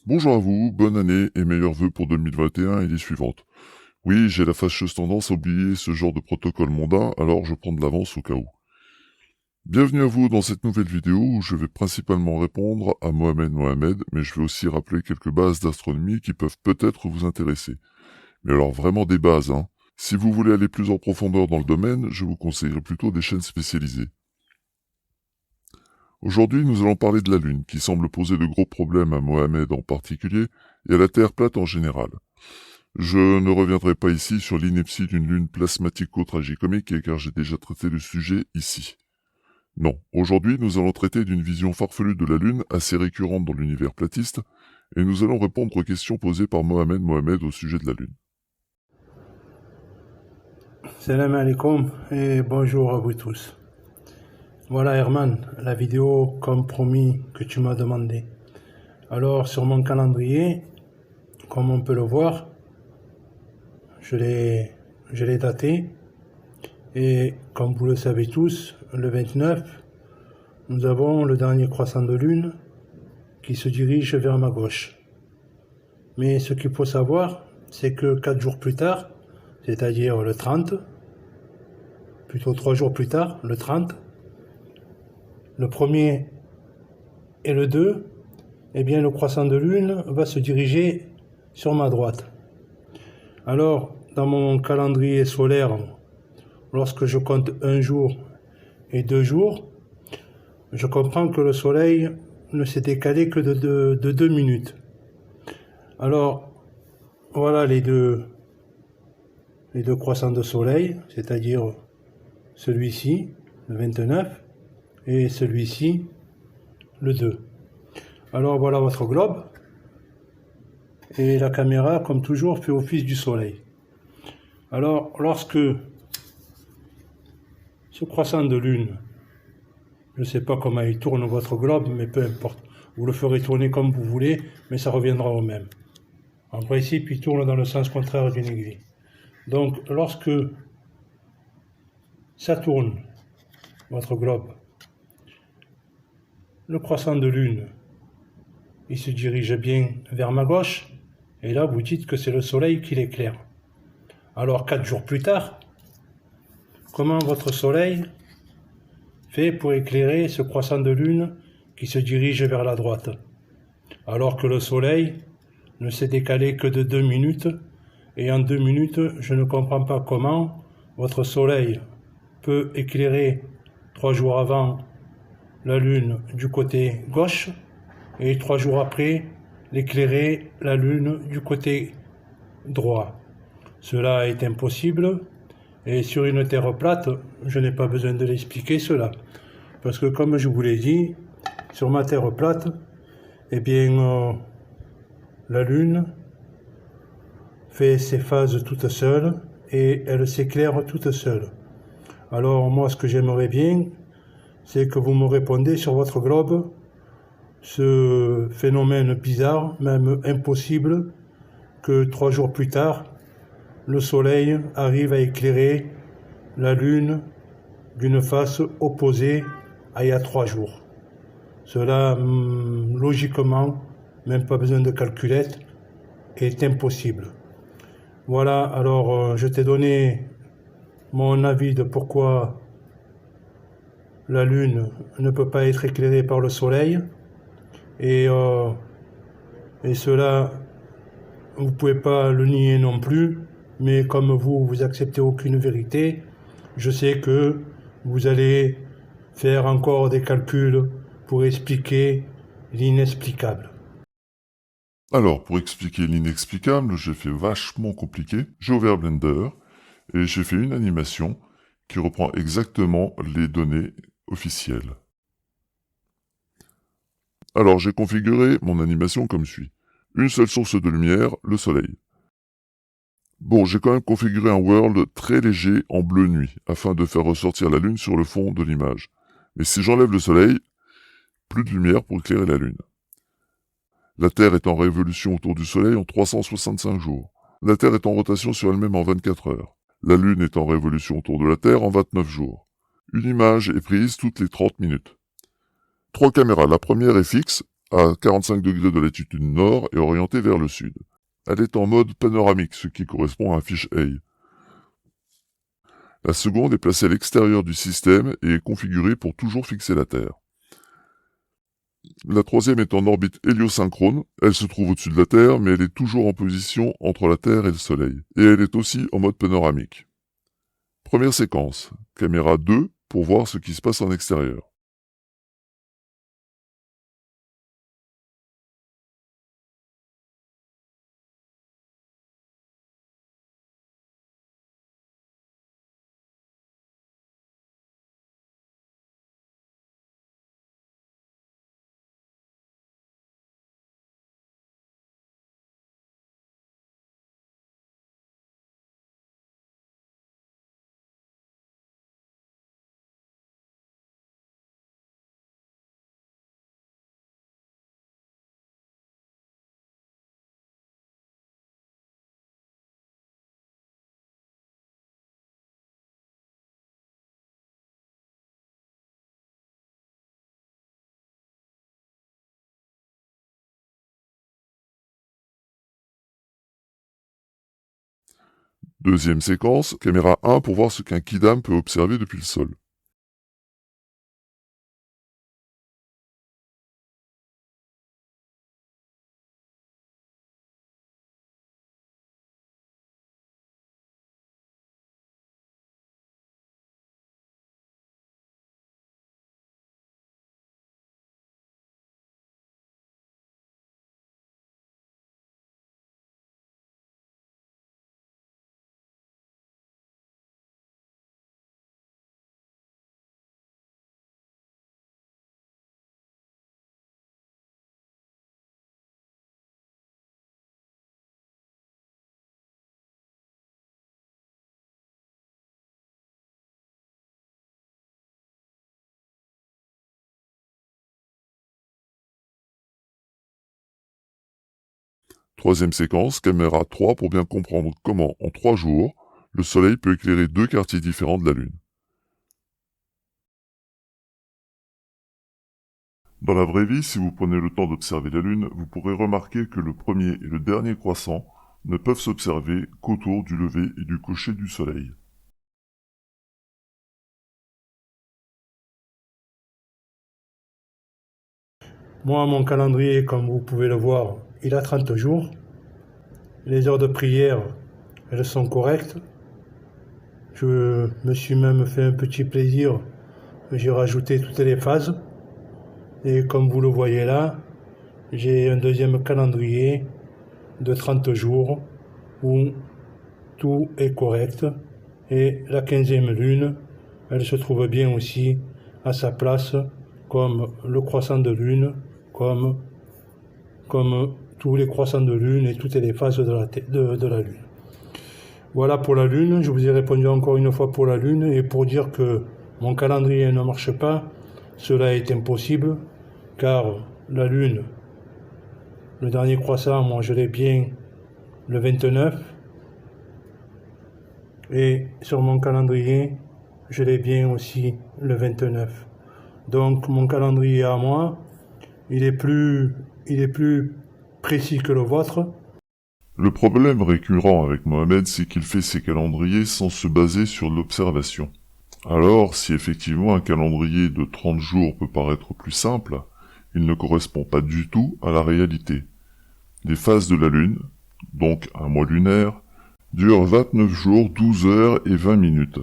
Bonjour à vous, bonne année et meilleurs vœux pour 2021 et les suivantes. Oui, j'ai la fâcheuse tendance à oublier ce genre de protocole mondain, alors je prends de l'avance au cas où. Bienvenue à vous dans cette nouvelle vidéo où je vais principalement répondre à Mohamed, mais je vais aussi rappeler quelques bases d'astronomie qui peuvent peut-être vous intéresser. Mais alors vraiment des bases, hein. Si vous voulez aller plus en profondeur dans le domaine, je vous conseillerais plutôt des chaînes spécialisées. Aujourd'hui, nous allons parler de la Lune, qui semble poser de gros problèmes à Mohamed en particulier, et à la Terre plate en général. Je ne reviendrai pas ici sur l'ineptie d'une lune plasmatico-tragicomique car j'ai déjà traité le sujet ici. Non, aujourd'hui nous allons traiter d'une vision farfelue de la lune assez récurrente dans l'univers platiste et nous allons répondre aux questions posées par Mohamed au sujet de la lune. Salam alaikum et bonjour à vous tous. Voilà Herman, la vidéo comme promis que tu m'as demandé. Alors sur mon calendrier, comme on peut le voir, je l'ai daté et comme vous le savez tous, le 29, nous avons le dernier croissant de lune qui se dirige vers ma gauche. Mais ce qu'il faut savoir, c'est que 4 jours plus tard, c'est-à-dire le 30, plutôt 3 jours plus tard, le 30, le premier et le 2, eh bien le croissant de lune va se diriger sur ma droite. Alors, dans mon calendrier solaire, lorsque je compte 1 jour et 2 jours, je comprends que le soleil ne s'est décalé que de 2 minutes. Alors, voilà les deux croissants de soleil, c'est-à-dire celui-ci, le 29, et celui-ci, le 2. Alors voilà votre globe, et la caméra, comme toujours, fait office du soleil. Alors, lorsque ce croissant de lune, je ne sais pas comment il tourne votre globe, mais peu importe, vous le ferez tourner comme vous voulez, mais ça reviendra au même. En principe, il tourne dans le sens contraire d'une aiguille. Donc, lorsque ça tourne, votre globe, le croissant de lune, il se dirige bien vers ma gauche, et là, vous dites que c'est le soleil qui l'éclaire. Alors, 4 jours plus tard, comment votre soleil fait pour éclairer ce croissant de lune qui se dirige vers la droite, alors que le soleil ne s'est décalé que de 2 minutes, et en 2 minutes, je ne comprends pas comment votre soleil peut éclairer 3 jours avant la lune du côté gauche, et 3 jours après, l'éclairer la lune du côté droit. Cela est impossible, et sur une terre plate, je n'ai pas besoin de l'expliquer cela. Parce que comme je vous l'ai dit, sur ma terre plate, eh bien, la lune fait ses phases toute seule et elle s'éclaire toute seule. Alors moi, ce que j'aimerais bien, c'est que vous me répondez sur votre globe ce phénomène bizarre, même impossible, que 3 jours plus tard, le soleil arrive à éclairer la lune d'une face opposée à il y a 3 jours. Cela, logiquement, même pas besoin de calculette, est impossible. Voilà, alors je t'ai donné mon avis de pourquoi la lune ne peut pas être éclairée par le soleil, et cela, vous ne pouvez pas le nier non plus, mais comme vous acceptez aucune vérité, je sais que vous allez faire encore des calculs pour expliquer l'inexplicable. Alors, pour expliquer l'inexplicable, j'ai fait vachement compliqué. J'ai ouvert Blender et j'ai fait une animation qui reprend exactement les données officielles. Alors, j'ai configuré mon animation comme suit. Une seule source de lumière, le soleil. Bon, j'ai quand même configuré un world très léger en bleu nuit, afin de faire ressortir la lune sur le fond de l'image. Mais si j'enlève le soleil, plus de lumière pour éclairer la lune. La Terre est en révolution autour du soleil en 365 jours. La Terre est en rotation sur elle-même en 24 heures. La Lune est en révolution autour de la Terre en 29 jours. Une image est prise toutes les 30 minutes. 3 caméras, la première est fixe, à 45 degrés de latitude nord et orientée vers le sud. Elle est en mode panoramique, ce qui correspond à un fisheye. La seconde est placée à l'extérieur du système et est configurée pour toujours fixer la Terre. La troisième est en orbite héliosynchrone. Elle se trouve au-dessus de la Terre, mais elle est toujours en position entre la Terre et le Soleil. Et elle est aussi en mode panoramique. Première séquence. Caméra 2 pour voir ce qui se passe en extérieur. Deuxième séquence, caméra 1 pour voir ce qu'un kidam peut observer depuis le sol. Troisième séquence, caméra 3 pour bien comprendre comment, en 3 jours, le Soleil peut éclairer 2 quartiers différents de la Lune. Dans la vraie vie, si vous prenez le temps d'observer la Lune, vous pourrez remarquer que le premier et le dernier croissant ne peuvent s'observer qu'autour du lever et du coucher du Soleil. Moi, mon calendrier, comme vous pouvez le voir, il a 30 jours. Les heures de prière, elles sont correctes. Je me suis même fait un petit plaisir. J'ai rajouté toutes les phases. Et comme vous le voyez là, j'ai un deuxième calendrier de 30 jours où tout est correct. Et la 15e lune, elle se trouve bien aussi à sa place comme le croissant de lune, comme tous les croissants de lune et toutes les phases de la lune. Voilà pour la lune, je vous ai répondu encore une fois pour la lune et pour dire que mon calendrier ne marche pas, cela est impossible car la lune, le dernier croissant, moi je l'ai bien le 29 et sur mon calendrier, je l'ai bien aussi le 29. Donc mon calendrier à moi, il est plus précis que le vôtre. Le problème récurrent avec Mohamed, c'est qu'il fait ses calendriers sans se baser sur l'observation. Alors, si effectivement un calendrier de 30 jours peut paraître plus simple, il ne correspond pas du tout à la réalité. Les phases de la Lune, donc un mois lunaire, durent 29 jours, 12 heures et 20 minutes.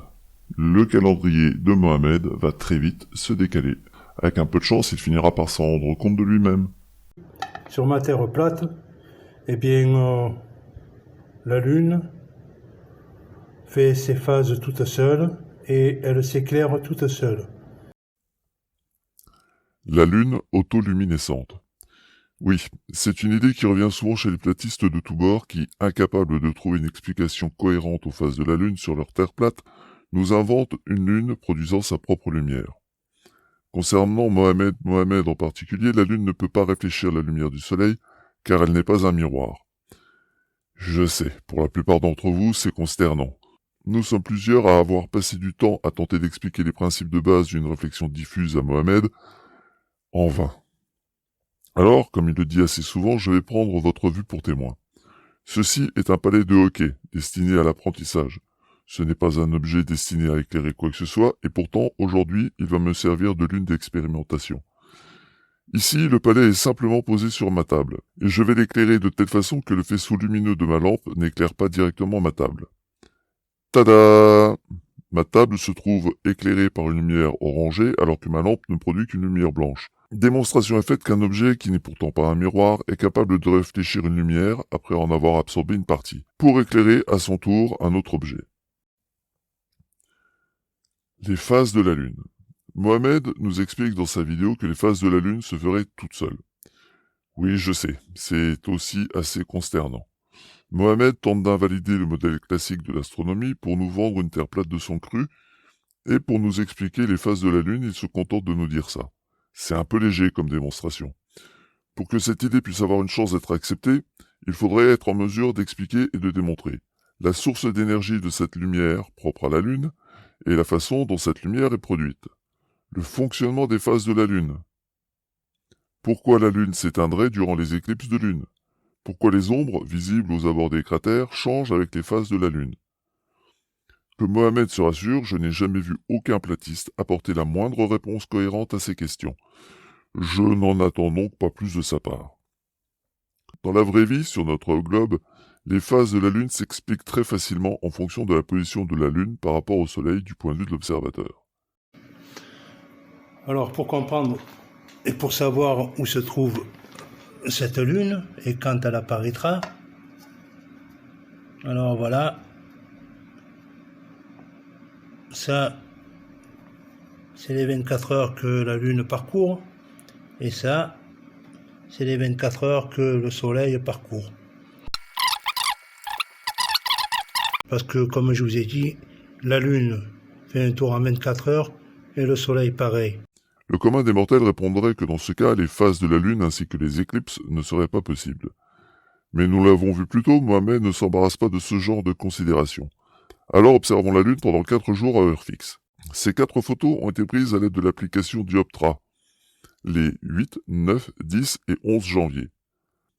Le calendrier de Mohamed va très vite se décaler. Avec un peu de chance, il finira par s'en rendre compte de lui-même. Sur ma terre plate, eh bien, la Lune fait ses phases toute seule et elle s'éclaire toute seule. La Lune autoluminescente. Oui, c'est une idée qui revient souvent chez les platistes de tous bords qui, incapables de trouver une explication cohérente aux phases de la Lune sur leur Terre plate, nous inventent une Lune produisant sa propre lumière. Concernant Mohamed en particulier, la Lune ne peut pas réfléchir la lumière du Soleil, car elle n'est pas un miroir. Je sais, pour la plupart d'entre vous, c'est consternant. Nous sommes plusieurs à avoir passé du temps à tenter d'expliquer les principes de base d'une réflexion diffuse à Mohamed, en vain. Alors, comme il le dit assez souvent, je vais prendre votre vue pour témoin. Ceci est un palais de hockey, destiné à l'apprentissage. Ce n'est pas un objet destiné à éclairer quoi que ce soit, et pourtant, aujourd'hui, il va me servir de lune d'expérimentation. Ici, le palais est simplement posé sur ma table, et je vais l'éclairer de telle façon que le faisceau lumineux de ma lampe n'éclaire pas directement ma table. Tada! Ma table se trouve éclairée par une lumière orangée alors que ma lampe ne produit qu'une lumière blanche. Démonstration est faite qu'un objet qui n'est pourtant pas un miroir est capable de réfléchir une lumière après en avoir absorbé une partie, pour éclairer à son tour un autre objet. Les phases de la Lune. Mohamed nous explique dans sa vidéo que les phases de la Lune se feraient toutes seules. Oui, je sais, c'est aussi assez consternant. Mohamed tente d'invalider le modèle classique de l'astronomie pour nous vendre une terre plate de son cru, et pour nous expliquer les phases de la Lune, il se contente de nous dire ça. C'est un peu léger comme démonstration. Pour que cette idée puisse avoir une chance d'être acceptée, il faudrait être en mesure d'expliquer et de démontrer la source d'énergie de cette lumière propre à la Lune et la façon dont cette lumière est produite. Le fonctionnement des phases de la Lune. Pourquoi la Lune s'éteindrait durant les éclipses de Lune? Pourquoi les ombres, visibles aux abords des cratères, changent avec les phases de la Lune? Que Mohamed se rassure, je n'ai jamais vu aucun platiste apporter la moindre réponse cohérente à ces questions. Je n'en attends donc pas plus de sa part. Dans la vraie vie, sur notre globe, les phases de la Lune s'expliquent très facilement en fonction de la position de la Lune par rapport au Soleil du point de vue de l'observateur. Alors, pour comprendre et pour savoir où se trouve cette lune et quand elle apparaîtra, alors voilà, ça, c'est les 24 heures que la lune parcourt, et ça, c'est les 24 heures que le soleil parcourt. Parce que, comme je vous ai dit, la lune fait un tour en 24 heures et le soleil pareil. Le commun des mortels répondrait que dans ce cas, les phases de la Lune ainsi que les éclipses ne seraient pas possibles. Mais nous l'avons vu plus tôt, Mohamed ne s'embarrasse pas de ce genre de considération. Alors observons la Lune pendant 4 jours à heure fixe. Ces 4 photos ont été prises à l'aide de l'application Dioptra, les 8, 9, 10 et 11 janvier.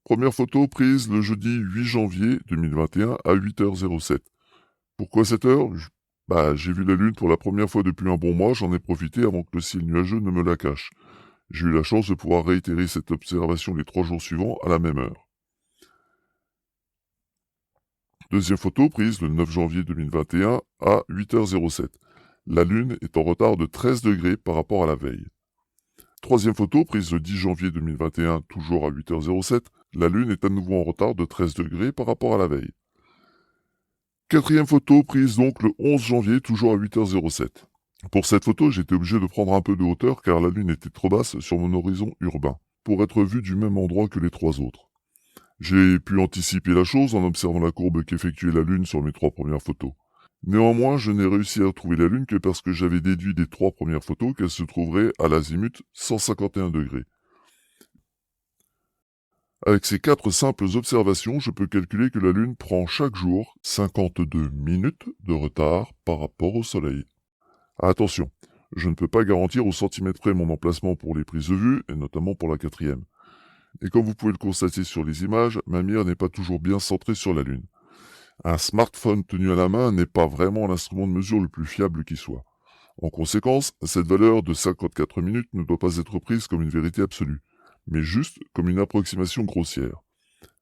Première photo prise le jeudi 8 janvier 2021 à 8h07. Pourquoi cette heure? J'ai vu la Lune pour la première fois depuis un bon mois, j'en ai profité avant que le ciel nuageux ne me la cache. J'ai eu la chance de pouvoir réitérer cette observation les 3 jours suivants à la même heure. Deuxième photo prise le 9 janvier 2021 à 8h07. La Lune est en retard de 13 degrés par rapport à la veille. Troisième photo prise le 10 janvier 2021, toujours à 8h07. La Lune est à nouveau en retard de 13 degrés par rapport à la veille. Quatrième photo prise donc le 11 janvier, toujours à 8h07. Pour cette photo, j'étais obligé de prendre un peu de hauteur car la Lune était trop basse sur mon horizon urbain, pour être vue du même endroit que les 3 autres. J'ai pu anticiper la chose en observant la courbe qu'effectuait la Lune sur mes 3 premières photos. Néanmoins, je n'ai réussi à trouver la Lune que parce que j'avais déduit des 3 premières photos qu'elle se trouverait à l'azimut 151 degrés. Avec ces 4 simples observations, je peux calculer que la Lune prend chaque jour 52 minutes de retard par rapport au Soleil. Attention, je ne peux pas garantir au centimètre près mon emplacement pour les prises de vue, et notamment pour la 4e. Et comme vous pouvez le constater sur les images, ma mire n'est pas toujours bien centrée sur la Lune. Un smartphone tenu à la main n'est pas vraiment l'instrument de mesure le plus fiable qui soit. En conséquence, cette valeur de 54 minutes ne doit pas être prise comme une vérité absolue, mais juste comme une approximation grossière.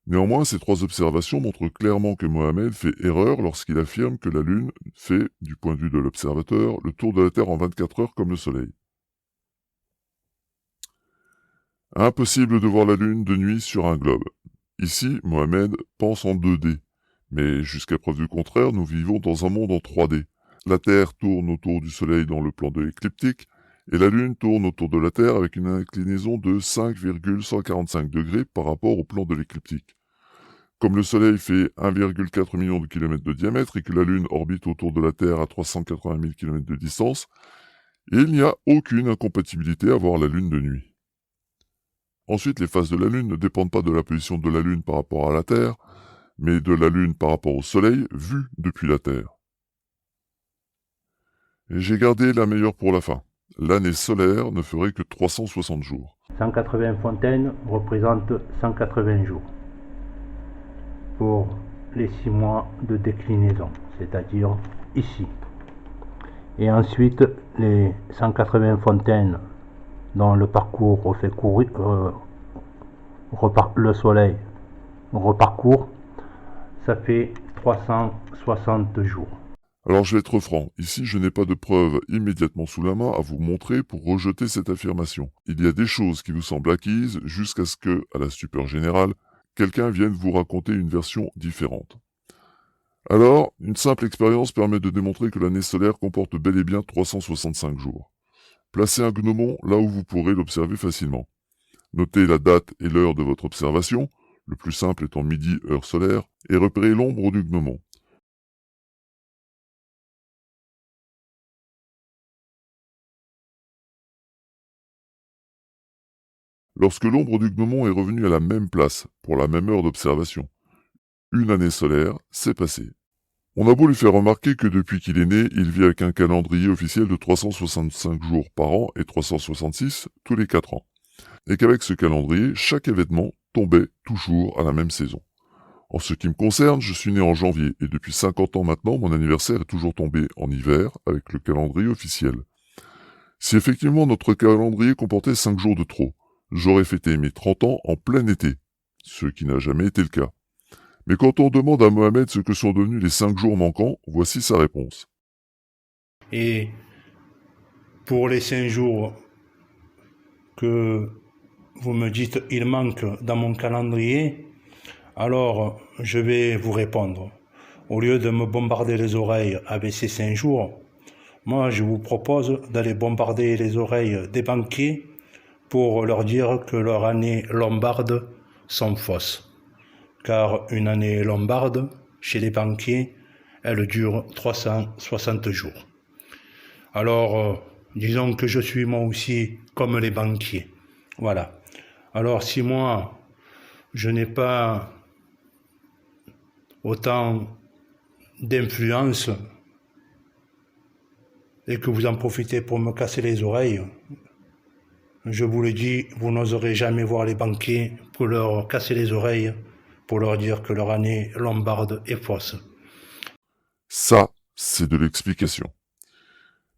Néanmoins, ces 3 observations montrent clairement que Mohamed fait erreur lorsqu'il affirme que la Lune fait, du point de vue de l'observateur, le tour de la Terre en 24 heures comme le Soleil. Impossible de voir la Lune de nuit sur un globe. Ici, Mohamed pense en 2D, mais jusqu'à preuve du contraire, nous vivons dans un monde en 3D. La Terre tourne autour du Soleil dans le plan de l'écliptique, et la Lune tourne autour de la Terre avec une inclinaison de 5,145 degrés par rapport au plan de l'écliptique. Comme le Soleil fait 1,4 million de kilomètres de diamètre et que la Lune orbite autour de la Terre à 380 000 km de distance, il n'y a aucune incompatibilité à voir la Lune de nuit. Ensuite, les phases de la Lune ne dépendent pas de la position de la Lune par rapport à la Terre, mais de la Lune par rapport au Soleil vu depuis la Terre. Et j'ai gardé la meilleure pour la fin. L'année solaire ne ferait que 360 jours. 180 fontaines représentent 180 jours pour les 6 mois de déclinaison, c'est-à-dire ici. Et ensuite, les 180 fontaines dont le parcours refait courir, le soleil reparcourt, ça fait 360 jours. Alors je vais être franc, ici je n'ai pas de preuves immédiatement sous la main à vous montrer pour rejeter cette affirmation. Il y a des choses qui vous semblent acquises jusqu'à ce que, à la stupeur générale, quelqu'un vienne vous raconter une version différente. Alors, une simple expérience permet de démontrer que l'année solaire comporte bel et bien 365 jours. Placez un gnomon là où vous pourrez l'observer facilement. Notez la date et l'heure de votre observation, le plus simple étant midi heure solaire, et repérez l'ombre du gnomon. Lorsque l'ombre du gnomon est revenue à la même place, pour la même heure d'observation, une année solaire s'est passée. On a beau lui faire remarquer que depuis qu'il est né, il vit avec un calendrier officiel de 365 jours par an et 366 tous les 4 ans. Et qu'avec ce calendrier, chaque événement tombait toujours à la même saison. En ce qui me concerne, je suis né en janvier et depuis 50 ans maintenant, mon anniversaire est toujours tombé en hiver avec le calendrier officiel. Si effectivement notre calendrier comportait 5 jours de trop, j'aurais fêté mes 30 ans en plein été, ce qui n'a jamais été le cas. Mais quand on demande à Mohamed ce que sont devenus les 5 jours manquants, voici sa réponse. Et pour les 5 jours que vous me dites il manque dans mon calendrier, alors je vais vous répondre. Au lieu de me bombarder les oreilles avec ces 5 jours, moi je vous propose d'aller bombarder les oreilles des banquiers pour leur dire que leur année lombarde sont fausses. Car une année lombarde, chez les banquiers, elle dure 360 jours. Alors, disons que je suis moi aussi comme les banquiers. Voilà. Alors, si moi, je n'ai pas autant d'influence et que vous en profitez pour me casser les oreilles, je vous le dis, vous n'oserez jamais voir les banquiers pour leur casser les oreilles, pour leur dire que leur année lombarde est fausse. Ça, c'est de l'explication.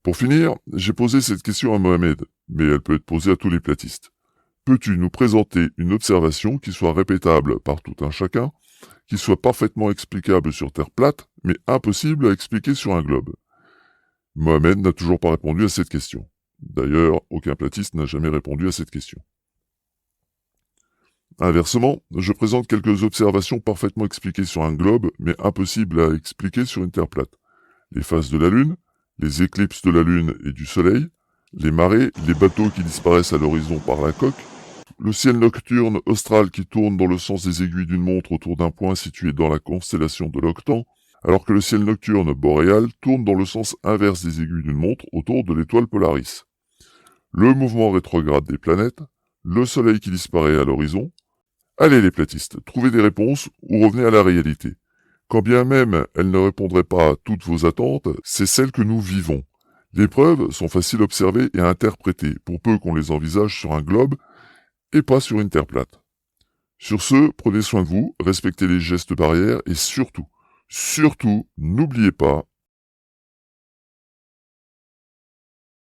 Pour finir, j'ai posé cette question à Mohamed, mais elle peut être posée à tous les platistes. Peux-tu nous présenter une observation qui soit répétable par tout un chacun, qui soit parfaitement explicable sur Terre plate, mais impossible à expliquer sur un globe? Mohamed n'a toujours pas répondu à cette question. D'ailleurs, aucun platiste n'a jamais répondu à cette question. Inversement, je présente quelques observations parfaitement expliquées sur un globe, mais impossibles à expliquer sur une Terre plate. Les phases de la Lune, les éclipses de la Lune et du Soleil, les marées, les bateaux qui disparaissent à l'horizon par la coque, le ciel nocturne austral qui tourne dans le sens des aiguilles d'une montre autour d'un point situé dans la constellation de l'Octan, alors que le ciel nocturne boréal tourne dans le sens inverse des aiguilles d'une montre autour de l'étoile Polaris. Le mouvement rétrograde des planètes, le Soleil qui disparaît à l'horizon. Allez les platistes, trouvez des réponses ou revenez à la réalité. Quand bien même elle ne répondrait pas à toutes vos attentes, c'est celle que nous vivons. Les preuves sont faciles à observer et à interpréter, pour peu qu'on les envisage sur un globe et pas sur une terre plate. Sur ce, prenez soin de vous, respectez les gestes barrières et surtout, n'oubliez pas,